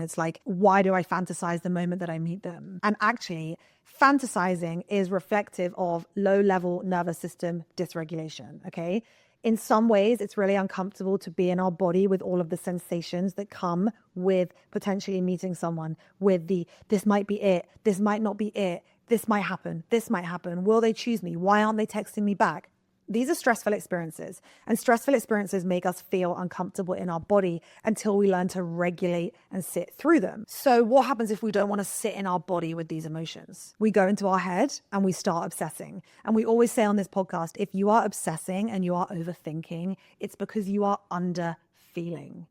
It's like, why do I fantasize the moment that I meet them? And actually, fantasizing is reflective of low-level nervous system dysregulation, okay? In some ways, it's really uncomfortable to be in our body with all of the sensations that come with potentially meeting someone, with this might be it, this might not be it, this might happen, will they choose me, why aren't they texting me back? These are stressful experiences, and stressful experiences make us feel uncomfortable in our body until we learn to regulate and sit through them. So what happens if we don't want to sit in our body with these emotions? We go into our head and we start obsessing. And we always say on this podcast, if you are obsessing and you are overthinking, it's because you are under feeling.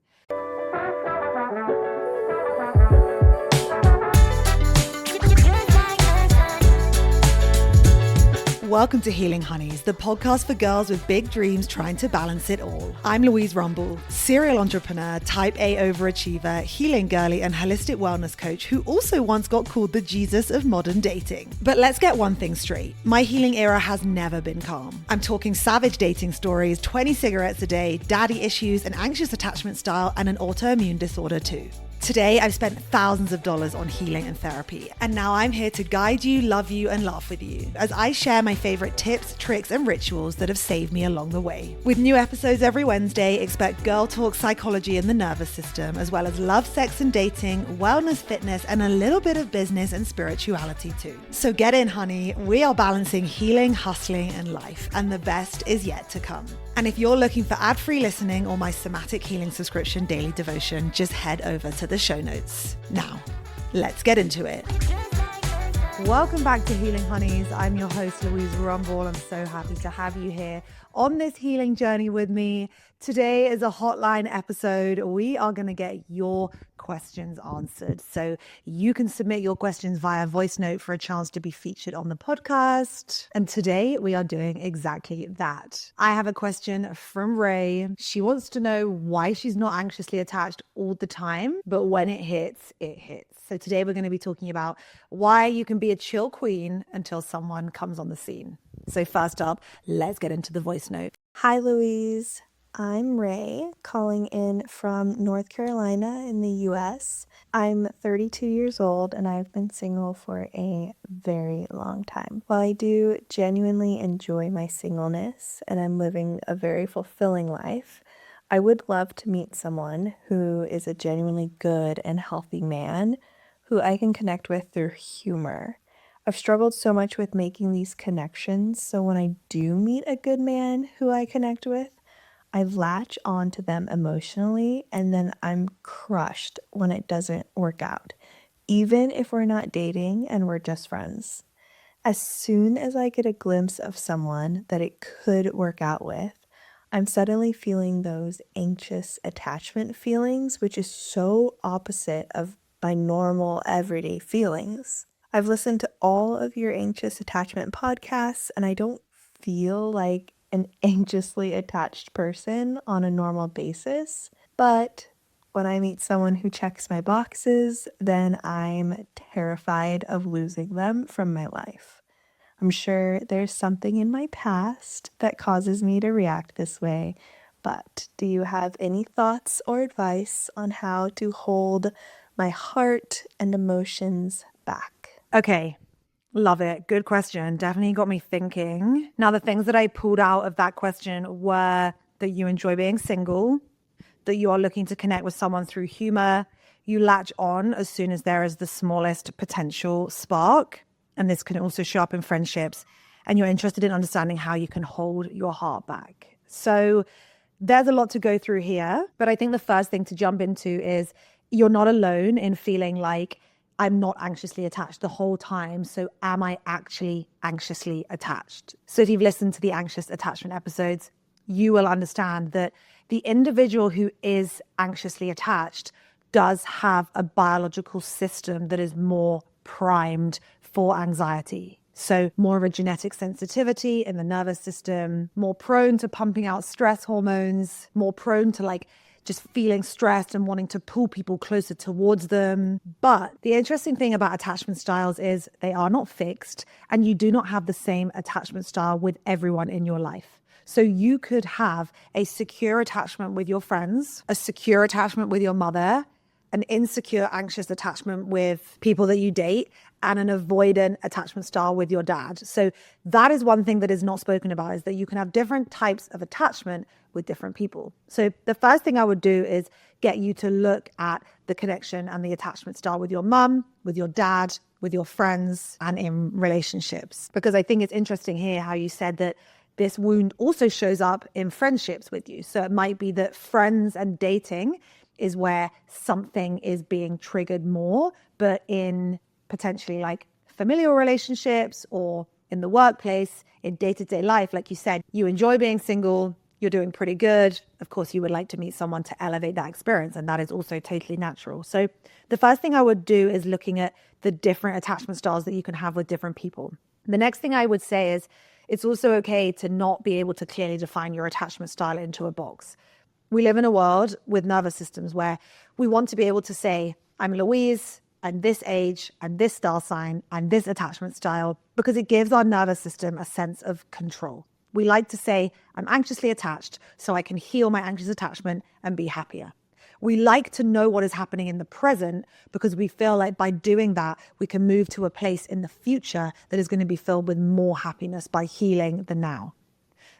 Welcome to Healing Honeys, the podcast for girls with big dreams trying to balance it all. I'm Louise Rumball, serial entrepreneur, type A overachiever, healing girlie, and holistic wellness coach who also once got called the Jesus of modern dating. But let's get one thing straight. My healing era has never been calm. I'm talking savage dating stories, 20 cigarettes a day, daddy issues, an anxious attachment style, and an autoimmune disorder too. Today, I've spent thousands of dollars on healing and therapy, and now I'm here to guide you, love you, and laugh with you as I share my favorite tips, tricks, and rituals that have saved me along the way. With new episodes every Wednesday, expect girl talk, psychology, and the nervous system, as well as love, sex, and dating, wellness, fitness, and a little bit of business and spirituality too. So get in, honey. We are balancing healing, hustling, and life, and the best is yet to come. And if you're looking for ad-free listening or my somatic healing subscription daily devotion, just head over to the show notes. Now, let's get into it. Welcome back to Healing Honeys. I'm your host, Louise Rumball. I'm so happy to have you here on this healing journey with me. Today is a hotline episode. We are going to get your questions answered. So you can submit your questions via voice note for a chance to be featured on the podcast. And today we are doing exactly that. I have a question from Ray. She wants to know why she's not anxiously attached all the time, but when it hits, it hits. So today we're going to be talking about why you can be a chill queen until someone comes on the scene. So first up, let's get into the voice note. Hi, Louise. I'm Ray, calling in from North Carolina in the U.S. I'm 32 years old and I've been single for a very long time. While I do genuinely enjoy my singleness and I'm living a very fulfilling life, I would love to meet someone who is a genuinely good and healthy man who I can connect with through humor. I've struggled so much with making these connections, so when I do meet a good man who I connect with, I latch on to them emotionally, and then I'm crushed when it doesn't work out, even if we're not dating and we're just friends. As soon as I get a glimpse of someone that it could work out with, I'm suddenly feeling those anxious attachment feelings, which is so opposite of my normal everyday feelings. I've listened to all of your anxious attachment podcasts, and I don't feel like an anxiously attached person on a normal basis. But when I meet someone who checks my boxes, then I'm terrified of losing them from my life. I'm sure there's something in my past that causes me to react this way, but do you have any thoughts or advice on how to hold my heart and emotions back? Okay. Love it. Good question. Definitely got me thinking. Now, the things that I pulled out of that question were that you enjoy being single, that you are looking to connect with someone through humor, you latch on as soon as there is the smallest potential spark, and this can also show up in friendships, and you're interested in understanding how you can hold your heart back. So there's a lot to go through here, but I think the first thing to jump into is you're not alone in feeling like I'm not anxiously attached the whole time. So am I actually anxiously attached? So if you've listened to the anxious attachment episodes, you will understand that the individual who is anxiously attached does have a biological system that is more primed for anxiety. So more of a genetic sensitivity in the nervous system, more prone to pumping out stress hormones, more prone to just feeling stressed and wanting to pull people closer towards them. But the interesting thing about attachment styles is they are not fixed, and you do not have the same attachment style with everyone in your life. So you could have a secure attachment with your friends, a secure attachment with your mother, an insecure, anxious attachment with people that you date and an avoidant attachment style with your dad. So that is one thing that is not spoken about, is that you can have different types of attachment with different people. So the first thing I would do is get you to look at the connection and the attachment style with your mum, with your dad, with your friends, and in relationships. Because I think it's interesting here how you said that this wound also shows up in friendships with you. So it might be that friends and dating is where something is being triggered more, but in potentially like familial relationships or in the workplace, in day-to-day life, like you said, you enjoy being single, you're doing pretty good. Of course, you would like to meet someone to elevate that experience, and that is also totally natural. So the first thing I would do is looking at the different attachment styles that you can have with different people. The next thing I would say is it's also okay to not be able to clearly define your attachment style into a box. We live in a world with nervous systems where we want to be able to say, I'm Louise, I'm this age, I'm this star sign, I'm this attachment style, because it gives our nervous system a sense of control. We like to say, I'm anxiously attached, so I can heal my anxious attachment and be happier. We like to know what is happening in the present because we feel like by doing that, we can move to a place in the future that is going to be filled with more happiness by healing the now.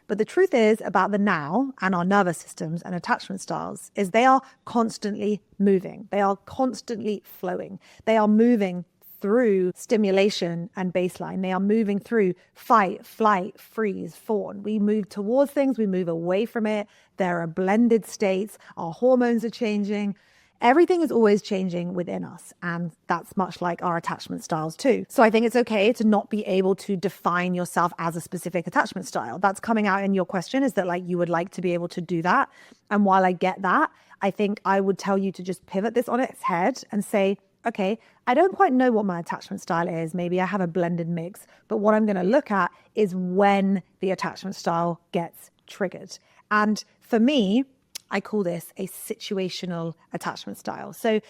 But the truth is about the now and our nervous systems and attachment styles is they are constantly moving. They are constantly flowing. They are moving through stimulation and baseline. They are moving through fight, flight, freeze, fawn. We move towards things, we move away from it. There are blended states. Our hormones are changing. Everything is always changing within us, and that's much like our attachment styles too. So I think it's okay to not be able to define yourself as a specific attachment style. That's coming out in your question, is that like you would like to be able to do that. And while I get that, I think I would tell you to just pivot this on its head and say, okay, I don't quite know what my attachment style is. Maybe I have a blended mix, but what I'm going to look at is when the attachment style gets triggered. And for me, I call this a situational attachment style. So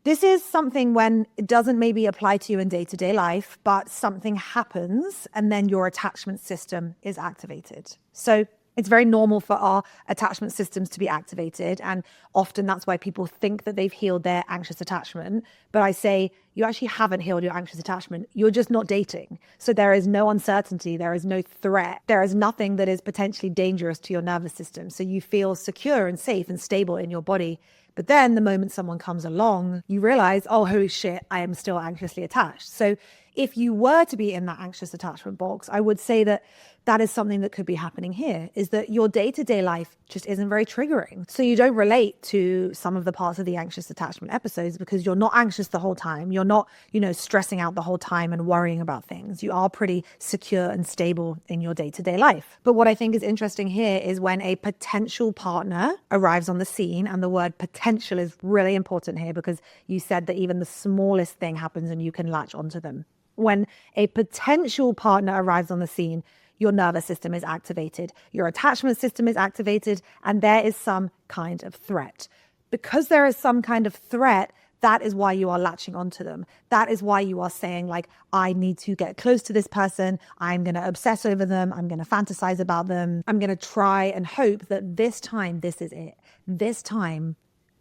this is something when it doesn't maybe apply to you in day-to-day life, but something happens and then your attachment system is activated. So it's very normal for our attachment systems to be activated. And often that's why people think that they've healed their anxious attachment. But I say, you actually haven't healed your anxious attachment. You're just not dating. So there is no uncertainty. There is no threat. There is nothing that is potentially dangerous to your nervous system. So you feel secure and safe and stable in your body. But then the moment someone comes along, you realize, oh, holy shit, I am still anxiously attached. So if you were to be in that anxious attachment box, I would say that that is something that could be happening here, is that your day-to-day life just isn't very triggering. So you don't relate to some of the parts of the anxious attachment episodes because you're not anxious the whole time. You're not, stressing out the whole time and worrying about things. You are pretty secure and stable in your day-to-day life. But what I think is interesting here is when a potential partner arrives on the scene, and the word potential is really important here because you said that even the smallest thing happens and you can latch onto them. When a potential partner arrives on the scene, your nervous system is activated, your attachment system is activated, and there is some kind of threat. Because there is some kind of threat, that is why you are latching onto them. That is why you are saying, like, I need to get close to this person. I'm going to obsess over them. I'm going to fantasize about them. I'm going to try and hope that this time, this is it. This time,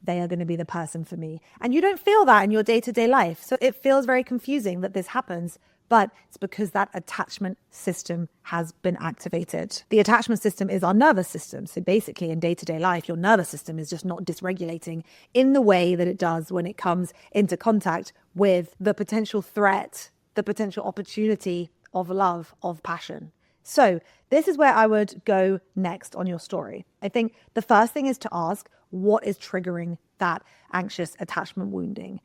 they are going to be the person for me. And you don't feel that in your day-to-day life. So it feels very confusing that this happens, but it's because that attachment system has been activated. The attachment system is our nervous system. So basically in day-to-day life, your nervous system is just not dysregulating in the way that it does when it comes into contact with the potential threat, the potential opportunity of love, of passion. So this is where I would go next on your story. I think the first thing is to ask, what is triggering that anxious attachment wounding?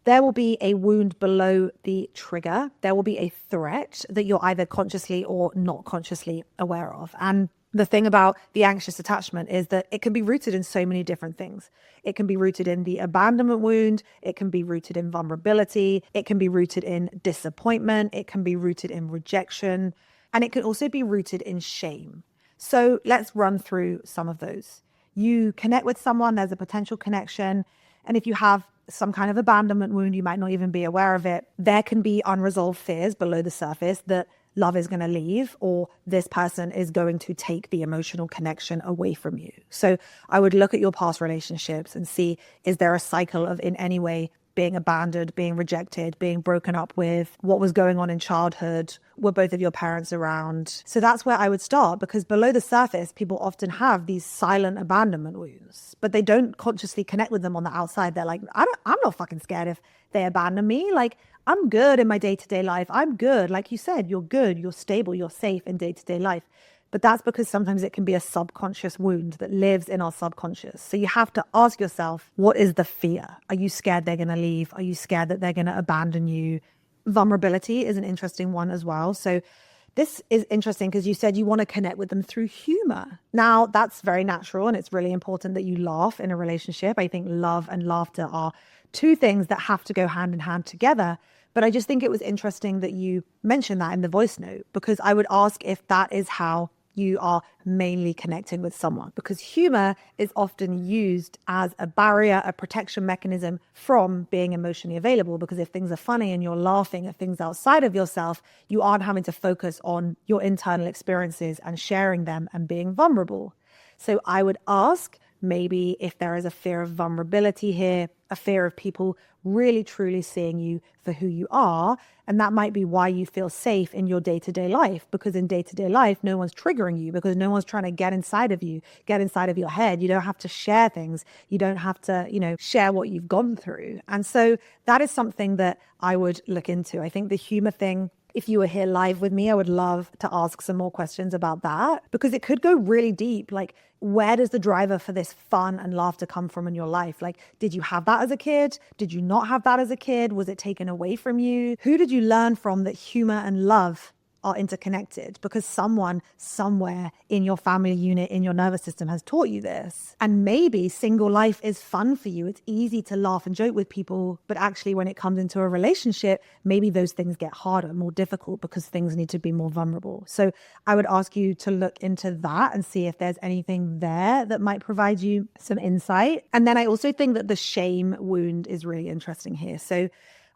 There will be a wound below the trigger. There will be a threat that you're either consciously or not consciously aware of. And the thing about the anxious attachment is that it can be rooted in so many different things. It can be rooted in the abandonment wound. It can be rooted in vulnerability. It can be rooted in disappointment. It can be rooted in rejection. And it can also be rooted in shame. So let's run through some of those. You connect with someone, there's a potential connection. And if you have some kind of abandonment wound, you might not even be aware of it. There can be unresolved fears below the surface that love is going to leave, or this person is going to take the emotional connection away from you. So I would look at your past relationships and see, is there a cycle of in any way being abandoned, being rejected, being broken up with? What was going on in childhood? Were both of your parents around? So that's where I would start, because below the surface, people often have these silent abandonment wounds, but they don't consciously connect with them on the outside. They're like, I'm not fucking scared if they abandon me. Like, I'm good in my day-to-day life. I'm good. Like you said, you're good, you're stable, you're safe in day-to-day life. But that's because sometimes it can be a subconscious wound that lives in our subconscious. So you have to ask yourself, what is the fear? Are you scared they're going to leave? Are you scared that they're going to abandon you? Vulnerability is an interesting one as well. So this is interesting because you said you want to connect with them through humor. Now, that's very natural, and it's really important that you laugh in a relationship. I think love and laughter are two things that have to go hand in hand together. But I just think it was interesting that you mentioned that in the voice note, because I would ask if that is how you are mainly connecting with someone, because humor is often used as a barrier, a protection mechanism from being emotionally available. Because if things are funny and you're laughing at things outside of yourself, you aren't having to focus on your internal experiences and sharing them and being vulnerable. So I would ask maybe if there is a fear of vulnerability here, a fear of people really truly seeing you for who you are. And that might be why you feel safe in your day-to-day life, because in day-to-day life, no one's triggering you, because no one's trying to get inside of you, get inside of your head. You don't have to share things. You don't have to, share what you've gone through. And so that is something that I would look into. I think the humor thing, if you were here live with me, I would love to ask some more questions about that, because it could go really deep. Like, where does the driver for this fun and laughter come from in your life? Like, did you have that as a kid? Did you not have that as a kid? Was it taken away from you? Who did you learn from that humor and love are interconnected? Because someone somewhere in your family unit, in your nervous system, has taught you this. And maybe single life is fun for you. It's easy to laugh and joke with people, but actually when it comes into a relationship, maybe those things get harder, more difficult, because things need to be more vulnerable. So I would ask you to look into that and see if there's anything there that might provide you some insight. And then I also think that the shame wound is really interesting here. So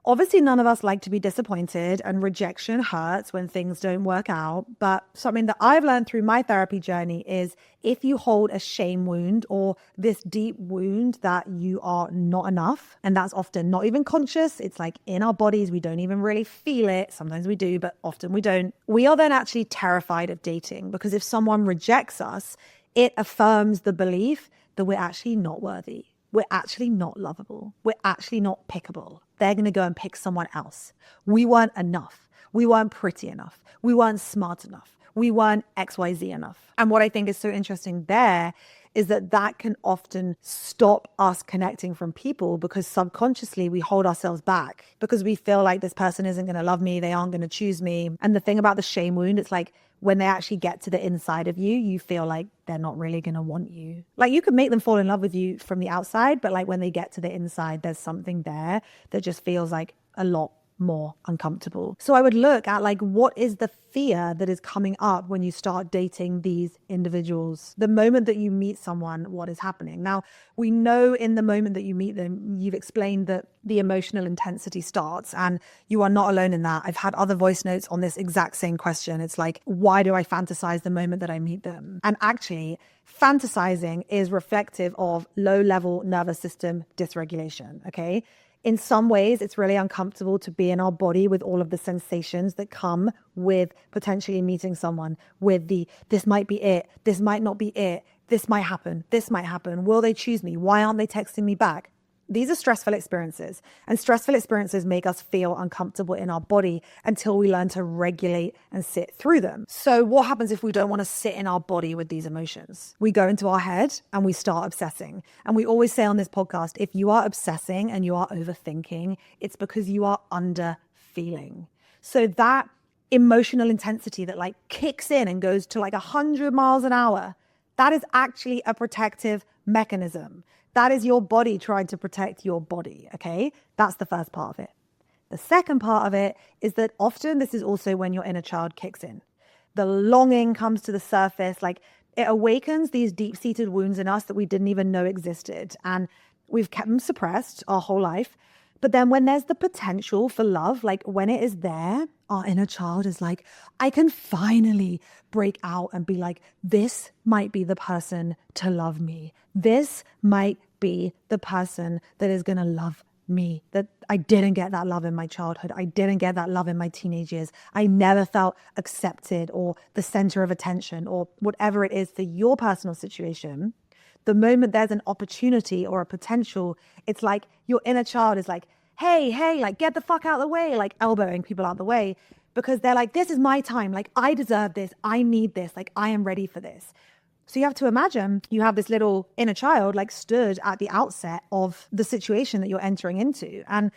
obviously, none of us like to be disappointed, and rejection hurts when things don't work out. But something that I've learned through my therapy journey is if you hold a shame wound or this deep wound that you are not enough, and that's often not even conscious, it's like in our bodies, we don't even really feel it. Sometimes we do, but often we don't. We are then actually terrified of dating, because if someone rejects us, it affirms the belief that we're actually not worthy. We're actually not lovable. We're actually not pickable. They're going to go and pick someone else. We weren't enough. We weren't pretty enough. We weren't smart enough. We weren't XYZ enough. And what I think is so interesting there is that can often stop us connecting from people, because subconsciously we hold ourselves back because we feel like this person isn't going to love me. They aren't going to choose me. And the thing about the shame wound, it's like, when they actually get to the inside of you, you feel like they're not really going to want you. Like, you can make them fall in love with you from the outside, but like when they get to the inside, there's something there that just feels like a lot more uncomfortable. So I would look at like, what is the fear that is coming up when you start dating these individuals? The moment that you meet someone, what is happening? Now, we know in the moment that you meet them, you've explained that the emotional intensity starts, and you are not alone in that. I've had other voice notes on this exact same question. It's like, why do I fantasize the moment that I meet them? And actually, fantasizing is reflective of low-level nervous system dysregulation, okay? In some ways, it's really uncomfortable to be in our body with all of the sensations that come with potentially meeting someone, with this might be it, this might not be it, this might happen, will they choose me, why aren't they texting me back? These are stressful experiences, and stressful experiences make us feel uncomfortable in our body until we learn to regulate and sit through them. So what happens if we don't want to sit in our body with these emotions? We go into our head and we start obsessing. And we always say on this podcast, if you are obsessing and you are overthinking, it's because you are under feeling. So that emotional intensity that like kicks in and goes to like 100 miles an hour, that is actually a protective mechanism. That is your body trying to protect your body, okay? That's the first part of it. The second part of it is that often this is also when your inner child kicks in. The longing comes to the surface, like it awakens these deep-seated wounds in us that we didn't even know existed. And we've kept them suppressed our whole life. But then when there's the potential for love, like when it is there, our inner child is like, I can finally break out and be like, this might be the person to love me. This might be the person that is going to love me. That I didn't get that love in my childhood. I didn't get that love in my teenage years. I never felt accepted or the center of attention or whatever it is for your personal situation. The moment there's an opportunity or a potential, it's like your inner child is like, hey, like get the fuck out of the way, like elbowing people out of the way, because they're like, this is my time. Like I deserve this. I need this. Like I am ready for this. So you have to imagine you have this little inner child like stood at the outset of the situation that you're entering into. And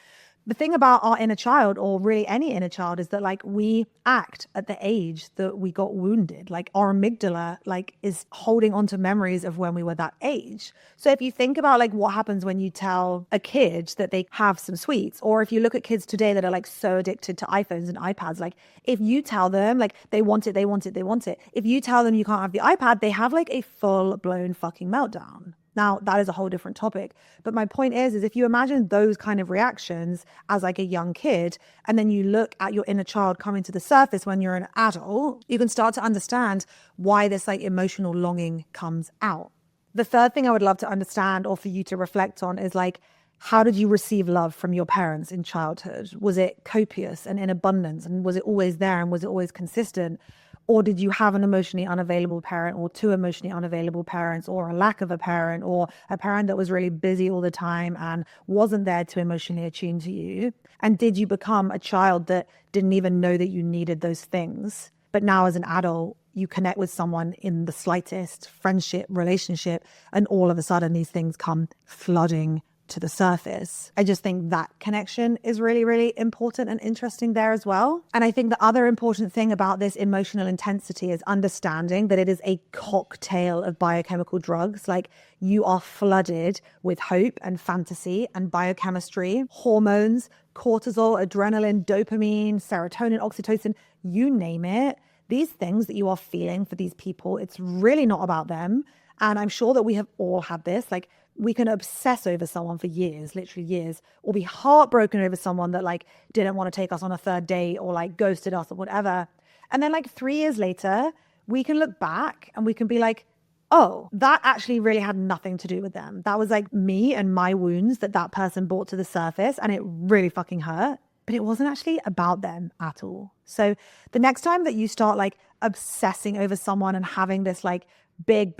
the thing about our inner child, or really any inner child, is that like we act at the age that we got wounded. Like our amygdala like is holding on to memories of when we were that age. So if you think about like what happens when you tell a kid that they have some sweets, or if you look at kids today that are like so addicted to iPhones and iPads, like if you tell them like they want it, they want it, they want it. If you tell them you can't have the iPad, they have like a full blown fucking meltdown. Now, that is a whole different topic. But my point is if you imagine those kind of reactions as like a young kid, and then you look at your inner child coming to the surface when you're an adult, you can start to understand why this like emotional longing comes out. The third thing I would love to understand or for you to reflect on is like, how did you receive love from your parents in childhood? Was it copious and in abundance? And was it always there? And was it always consistent? Or did you have an emotionally unavailable parent, or two emotionally unavailable parents, or a lack of a parent, or a parent that was really busy all the time and wasn't there to emotionally attune to you? And did you become a child that didn't even know that you needed those things? But now as an adult, you connect with someone in the slightest friendship, relationship, and all of a sudden these things come flooding to the surface. I just think that connection is really, really important and interesting there as well. And I think the other important thing about this emotional intensity is understanding that it is a cocktail of biochemical drugs. Like you are flooded with hope and fantasy and biochemistry, hormones, cortisol, adrenaline, dopamine, serotonin, oxytocin, you name it. These things that you are feeling for these people, it's really not about them. And I'm sure that we have all had this. Like we can obsess over someone for years, literally years, or be heartbroken over someone that like didn't want to take us on a third date or like ghosted us or whatever. And then like 3 years later, we can look back and we can be like, oh, that actually really had nothing to do with them. That was like me and my wounds that person brought to the surface, and it really fucking hurt. But it wasn't actually about them at all. So the next time that you start like obsessing over someone and having this like big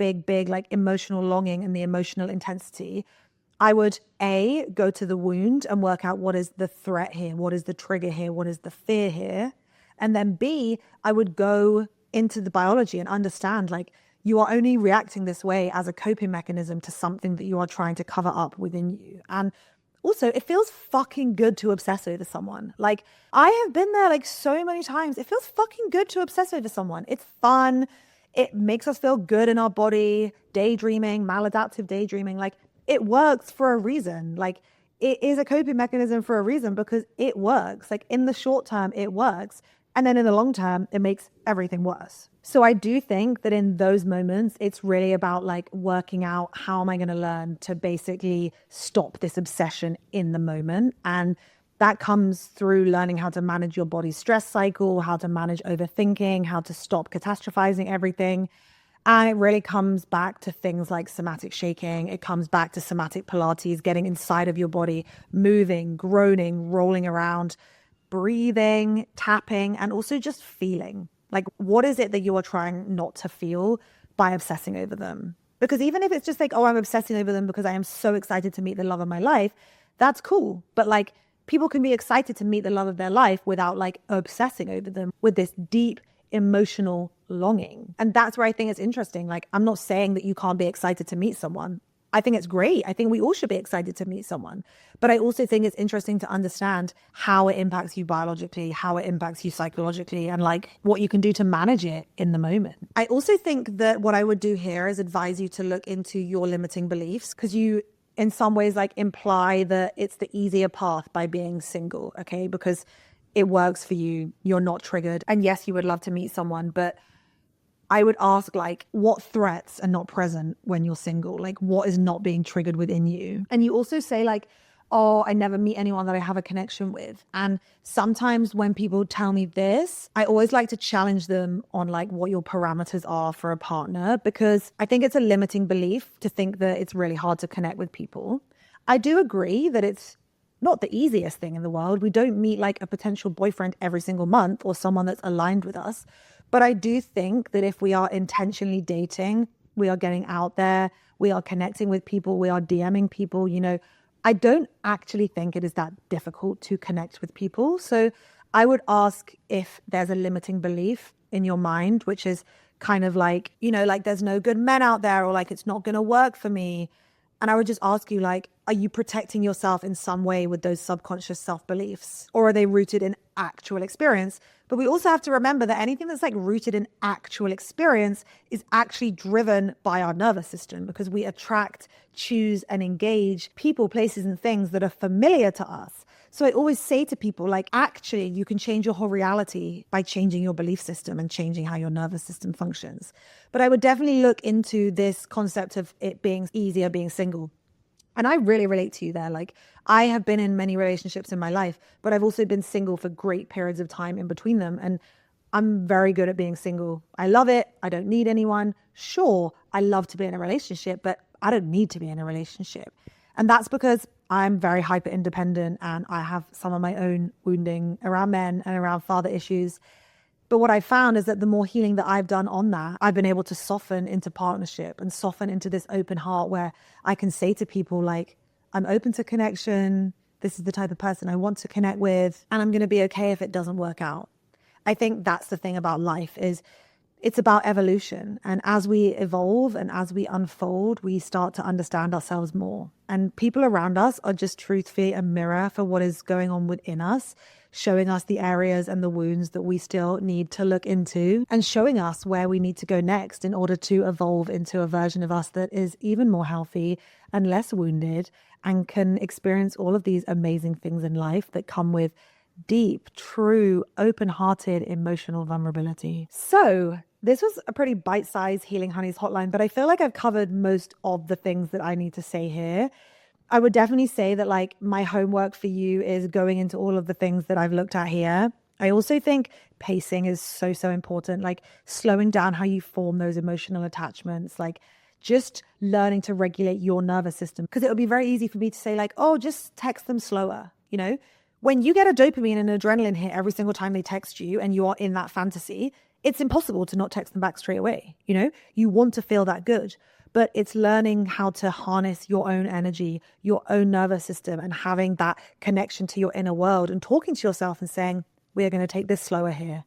like emotional longing and the emotional intensity, I would go to the wound and work out what is the threat here, what is the trigger here, what is the fear here. And then B, I would go into the biology and understand like you are only reacting this way as a coping mechanism to something that you are trying to cover up within you. And also, it feels fucking good to obsess over someone. Like, I have been there like so many times. It feels fucking good to obsess over someone. It's fun. It makes us feel good in our body. Daydreaming, maladaptive daydreaming, like it works for a reason. Like it is a coping mechanism for a reason because it works. Like in the short term, it works. And then in the long term, it makes everything worse. So I do think that in those moments, it's really about like working out how am I going to learn to basically stop this obsession in the moment. And that comes through learning how to manage your body's stress cycle, how to manage overthinking, how to stop catastrophizing everything. And it really comes back to things like somatic shaking. It comes back to somatic Pilates, getting inside of your body, moving, groaning, rolling around, breathing, tapping, and also just feeling. Like, what is it that you are trying not to feel by obsessing over them? Because even if it's just like, oh, I'm obsessing over them because I am so excited to meet the love of my life, that's cool. But like, people can be excited to meet the love of their life without like obsessing over them with this deep emotional longing. And that's where I think it's interesting. Like, I'm not saying that you can't be excited to meet someone. I think it's great. I think we all should be excited to meet someone. But I also think it's interesting to understand how it impacts you biologically, how it impacts you psychologically, and like what you can do to manage it in the moment. I also think that what I would do here is advise you to look into your limiting beliefs, because you in some ways like imply that it's the easier path by being single, okay? Because it works for you, you're not triggered. And yes, you would love to meet someone, but I would ask like, what threats are not present when you're single? Like what is not being triggered within you? And you also say like, oh, I never meet anyone that I have a connection with. And sometimes when people tell me this, I always like to challenge them on like what your parameters are for a partner, because I think it's a limiting belief to think that it's really hard to connect with people. I do agree that it's not the easiest thing in the world. We don't meet like a potential boyfriend every single month or someone that's aligned with us. But I do think that if we are intentionally dating, we are getting out there, we are connecting with people, we are DMing people, you know, I don't actually think it is that difficult to connect with people. So I would ask if there's a limiting belief in your mind, which is kind of like, you know, like there's no good men out there, or like it's not going to work for me. And I would just ask you, like, are you protecting yourself in some way with those subconscious self-beliefs, or are they rooted in actual experience? But we also have to remember that anything that's like rooted in actual experience is actually driven by our nervous system, because we attract, choose, and engage people, places, and things that are familiar to us. So I always say to people, like, actually, you can change your whole reality by changing your belief system and changing how your nervous system functions. But I would definitely look into this concept of it being easier being single. And I really relate to you there. Like, I have been in many relationships in my life, but I've also been single for great periods of time in between them. And I'm very good at being single. I love it. I don't need anyone. Sure, I love to be in a relationship, but I don't need to be in a relationship. And that's because I'm very hyper independent and I have some of my own wounding around men and around father issues. But what I found is that the more healing that I've done on that, I've been able to soften into partnership and soften into this open heart where I can say to people, like, I'm open to connection. This is the type of person I want to connect with, and I'm going to be okay if it doesn't work out. I think that's the thing about life, is it's about evolution. And as we evolve and as we unfold, we start to understand ourselves more. And people around us are just truthfully a mirror for what is going on within us, showing us the areas and the wounds that we still need to look into, and showing us where we need to go next in order to evolve into a version of us that is even more healthy and less wounded and can experience all of these amazing things in life that come with deep, true, open-hearted emotional vulnerability. So this was a pretty bite-sized Healing Honeys hotline, but I feel like I've covered most of the things that I need to say here. I would definitely say that, like, my homework for you is going into all of the things that I've looked at here. I also think pacing is so, so important, like slowing down how you form those emotional attachments, like just learning to regulate your nervous system. Because it would be very easy for me to say, like, oh, just text them slower, you know? When you get a dopamine and adrenaline hit every single time they text you and you are in that fantasy, it's impossible to not text them back straight away. You know, you want to feel that good, but it's learning how to harness your own energy, your own nervous system, and having that connection to your inner world and talking to yourself and saying, we are going to take this slower here.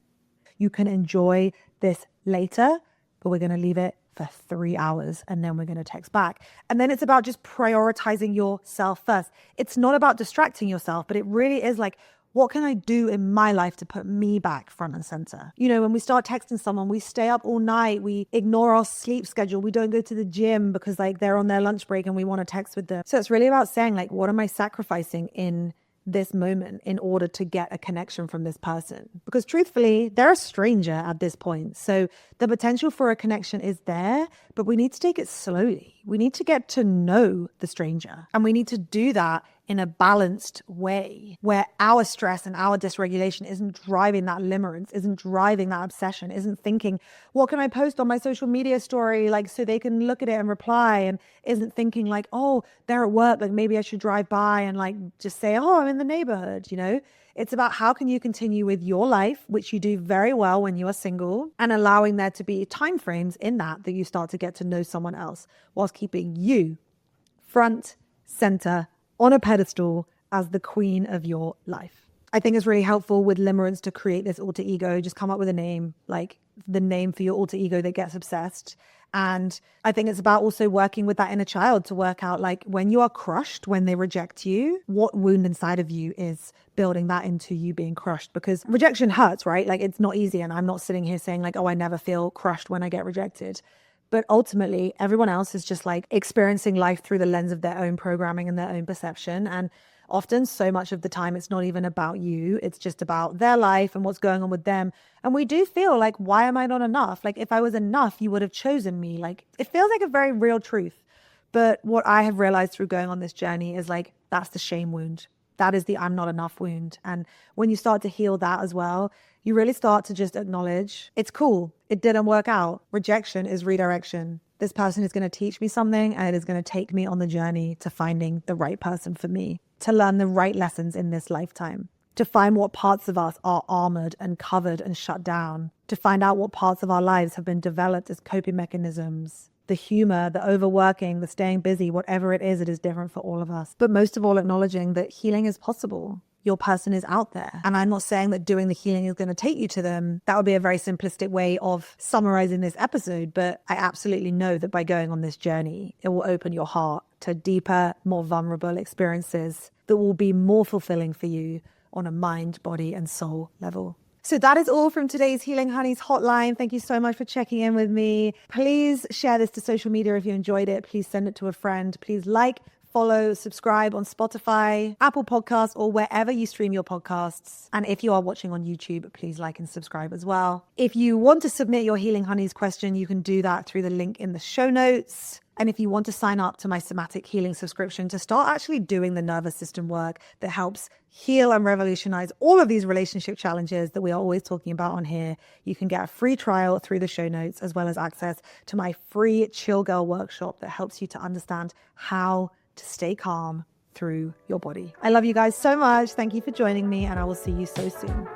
You can enjoy this later, but we're going to leave it for 3 hours and then we're going to text back. And then it's about just prioritizing yourself first. It's not about distracting yourself, but it really is like, what can I do in my life to put me back front and center? You know, when we start texting someone, we stay up all night, we ignore our sleep schedule, we don't go to the gym because like they're on their lunch break and we want to text with them. So it's really about saying, like, what am I sacrificing in this moment in order to get a connection from this person? Because truthfully, they're a stranger at this point. So the potential for a connection is there, but we need to take it slowly. We need to get to know the stranger, and we need to do that in a balanced way where our stress and our dysregulation isn't driving that limerence, isn't driving that obsession, isn't thinking, what can I post on my social media story, like, so they can look at it and reply, and isn't thinking like, oh, they're at work, like maybe I should drive by and like just say, oh, I'm in the neighborhood, you know? It's about how can you continue with your life, which you do very well when you are single, and allowing there to be timeframes in that you start to get to know someone else whilst keeping you front, center, on a pedestal as the queen of your life. I think it's really helpful with limerence to create this alter ego. Just come up with a name, like the name for your alter ego that gets obsessed. And I think it's about also working with that inner child to work out, like, when you are crushed, when they reject you, what wound inside of you is building that into you being crushed? Because rejection hurts, right? Like, it's not easy. And I'm not sitting here saying like, oh, I never feel crushed when I get rejected. But ultimately, everyone else is just like experiencing life through the lens of their own programming and their own perception. And often, so much of the time, it's not even about you. It's just about their life and what's going on with them. And we do feel like, why am I not enough? Like, if I was enough, you would have chosen me. Like, it feels like a very real truth. But what I have realized through going on this journey is like, That's the shame wound. That is the I'm not enough wound. And when you start to heal that as well, you really start to just acknowledge it's cool. It didn't work out. Rejection is redirection. This person is going to teach me something, and it is going to take me on the journey to finding the right person for me, to learn the right lessons in this lifetime, to find what parts of us are armored and covered and shut down, to find out what parts of our lives have been developed as coping mechanisms. The humor, the overworking, the staying busy, whatever it is different for all of us. But most of all, acknowledging that healing is possible. Your person is out there. And I'm not saying that doing the healing is going to take you to them. That would be a very simplistic way of summarizing this episode. But I absolutely know that by going on this journey, it will open your heart to deeper, more vulnerable experiences that will be more fulfilling for you on a mind, body, and soul level. So that is all from today's Healing Honeys Hotline. Thank you so much for checking in with me. Please share this to social media if you enjoyed it. Please send it to a friend. Please like, follow, subscribe on Spotify, Apple Podcasts, or wherever you stream your podcasts. And if you are watching on YouTube, please like and subscribe as well. If you want to submit your Healing Honeys question, you can do that through the link in the show notes. And if you want to sign up to my somatic healing subscription to start actually doing the nervous system work that helps heal and revolutionize all of these relationship challenges that we are always talking about on here, you can get a free trial through the show notes, as well as access to my free Chill Girl workshop that helps you to understand how to stay calm through your body. I love you guys so much. Thank you for joining me, and I will see you so soon.